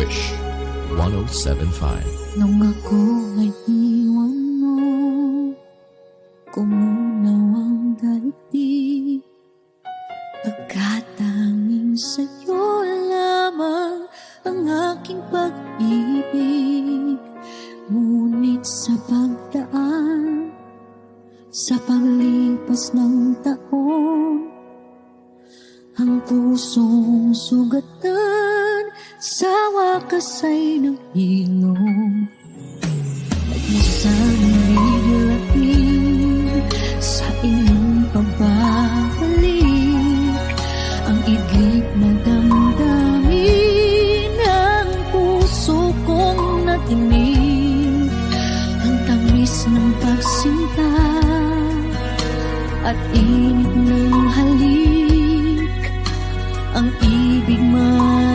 Wish 107.5. Nung ako ay iwan mo, kumunaw ang daigdig, pagkat tanging sa'yo lamang ang aking pag-ibig. Ngunit sa pagdaan, sa paglipas ng taon, ang pusong sugatan sa wakas ay nag-inom. Minsan biglain sa iyong pagbabalik, ang igip na damdamin ng puso kong natinig, ang tamis ng pagsinta at init ng halik, ang ibig man